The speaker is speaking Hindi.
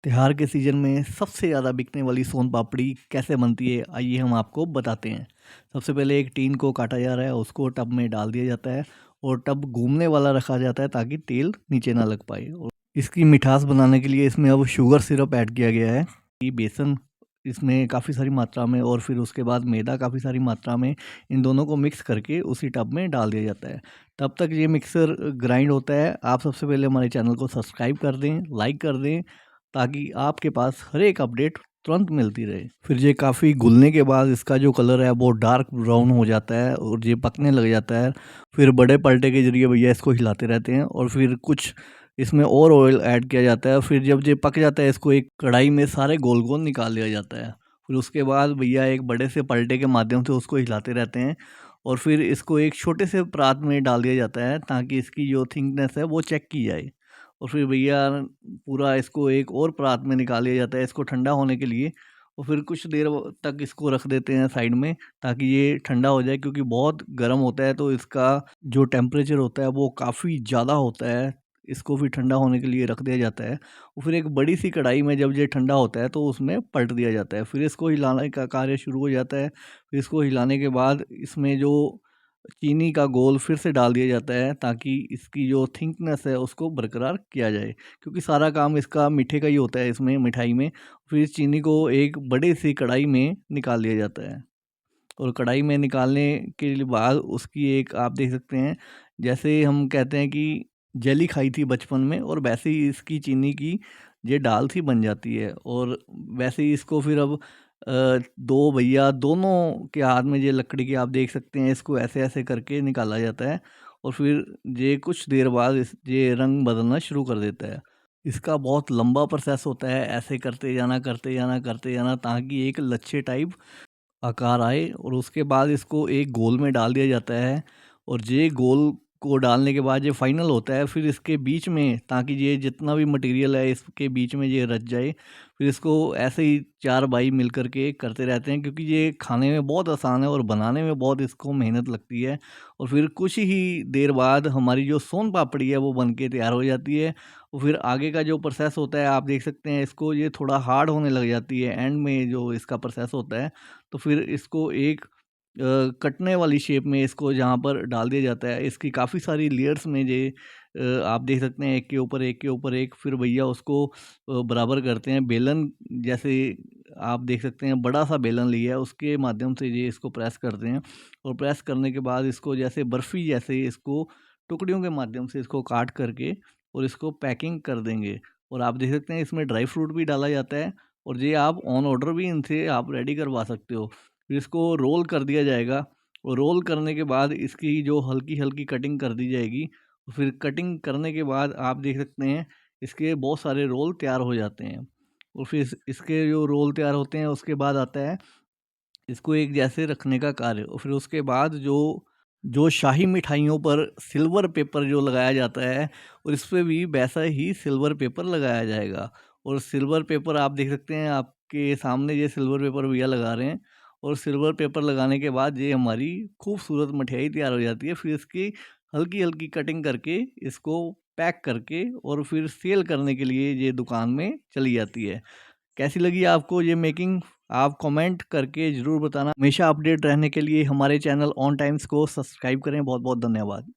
त्योहार के सीज़न में सबसे ज़्यादा बिकने वाली सोन पापड़ी कैसे बनती है, आइए हम आपको बताते हैं। सबसे पहले एक टीन को काटा जा रहा है, उसको टब में डाल दिया जाता है और टब घूमने वाला रखा जाता है ताकि तेल नीचे ना लग पाए। और इसकी मिठास बनाने के लिए इसमें अब शुगर सिरप ऐड किया गया है। ये बेसन इसमें काफ़ी सारी मात्रा में और फिर उसके बाद मैदा काफ़ी सारी मात्रा में, इन दोनों को मिक्स करके उसी टब में डाल दिया जाता है। तब तक ये मिक्सर ग्राइंड होता है। आप सबसे पहले हमारे चैनल को सब्सक्राइब कर दें, लाइक कर दें, ताकि आपके पास हर एक अपडेट तुरंत मिलती रहे। फिर ये काफ़ी घुलने के बाद इसका जो कलर है वो डार्क ब्राउन हो जाता है और ये पकने लग जाता है। फिर बड़े पलटे के ज़रिए भैया इसको हिलाते रहते हैं और फिर कुछ इसमें और ऑयल ऐड किया जाता है। फिर जब ये पक जाता है, इसको एक कढ़ाई में सारे गोल-गोल निकाल लिया जाता है। फिर उसके बाद भैया एक बड़े से पलटे के माध्यम से उसको हिलाते रहते हैं और फिर इसको एक छोटे से परात में डाल दिया जाता है ताकि इसकी जो थिकनेस है वो चेक की जाए। और फिर भैया पूरा इसको एक और परात में निकाल लिया जाता है इसको ठंडा होने के लिए। और फिर कुछ देर तक इसको रख देते हैं साइड में ताकि ये ठंडा हो जाए, क्योंकि बहुत गर्म होता है तो इसका जो टेम्परेचर होता है वो काफ़ी ज़्यादा होता है। इसको फिर ठंडा होने के लिए रख दिया जाता है और फिर एक बड़ी सी कढ़ाई में जब ये ठंडा होता है तो उसमें पलट दिया जाता है। फिर इसको हिलाने का कार्य शुरू हो जाता है। फिर इसको हिलाने के बाद इसमें जो चीनी का घोल फिर से डाल दिया जाता है ताकि इसकी जो थिकनेस है उसको बरकरार किया जाए, क्योंकि सारा काम इसका मीठे का ही होता है इसमें मिठाई में। फिर इस चीनी को एक बड़े सी कढ़ाई में निकाल लिया जाता है और कढ़ाई में निकालने के बाद उसकी एक आप देख सकते हैं, जैसे हम कहते हैं कि जली खाई थी बचपन में, और वैसे ही इसकी चीनी की ये दाल सी बन जाती है। और वैसे ही इसको फिर अब दो भैया दोनों के हाथ में ये लकड़ी की आप देख सकते हैं, इसको ऐसे ऐसे करके निकाला जाता है और फिर ये कुछ देर बाद ये रंग बदलना शुरू कर देता है। इसका बहुत लंबा प्रोसेस होता है, ऐसे करते जाना करते जाना करते जाना ताकि एक लच्छे टाइप आकार आए और उसके बाद इसको एक गोल में डाल दिया जाता है। और ये गोल को डालने के बाद ये फाइनल होता है। फिर इसके बीच में, ताकि ये जितना भी मटेरियल है इसके बीच में ये रच जाए, फिर इसको ऐसे ही चार भाई मिल कर के करते रहते हैं, क्योंकि ये खाने में बहुत आसान है और बनाने में बहुत इसको मेहनत लगती है। और फिर कुछ ही देर बाद हमारी जो सोन पापड़ी है वो बन के तैयार हो जाती है। और फिर आगे का जो प्रोसेस होता है आप देख सकते हैं, इसको ये थोड़ा हार्ड होने लग जाती है एंड में जो इसका प्रोसेस होता है। तो फिर इसको एक कटने वाली शेप में इसको जहाँ पर डाल दिया जाता है। इसकी काफ़ी सारी लेयर्स में ये आप देख सकते हैं, एक के ऊपर एक के ऊपर एक। फिर भैया उसको बराबर करते हैं बेलन जैसे। आप देख सकते हैं बड़ा सा बेलन लिया है, उसके माध्यम से ये इसको प्रेस करते हैं और प्रेस करने के बाद इसको जैसे बर्फ़ी जैसे इसको टुकड़ियों के माध्यम से इसको काट करके और इसको पैकिंग कर देंगे। और आप देख सकते हैं इसमें ड्राई फ्रूट भी डाला जाता है और ये आप ऑन ऑर्डर भी इनसे आप रेडी करवा सकते हो। फिर इसको रोल कर दिया जाएगा और रोल करने के बाद इसकी जो हल्की-हल्की कटिंग कर दी जाएगी। फिर कटिंग करने के बाद आप देख सकते हैं इसके बहुत सारे रोल तैयार हो जाते हैं। और फिर इसके जो रोल तैयार होते हैं उसके बाद आता है इसको एक जैसे रखने का कार्य। और फिर उसके बाद जो जो शाही मिठाइयों पर सिल्वर पेपर जो लगाया जाता है, और इस पे भी वैसा ही सिल्वर पेपर लगाया जाएगा। और सिल्वर पेपर आप देख सकते हैं, आपके सामने ये सिल्वर पेपर भैया लगा रहे हैं। और सिल्वर पेपर लगाने के बाद ये हमारी खूबसूरत मिठाई तैयार हो जाती है। फिर इसकी हल्की-हल्की कटिंग करके इसको पैक करके और फिर सेल करने के लिए ये दुकान में चली जाती है। कैसी लगी आपको ये मेकिंग? आप कमेंट करके ज़रूर बताना। हमेशा अपडेट रहने के लिए हमारे चैनल ऑन टाइम्स को सब्सक्राइब करें। बहुत बहुत धन्यवाद।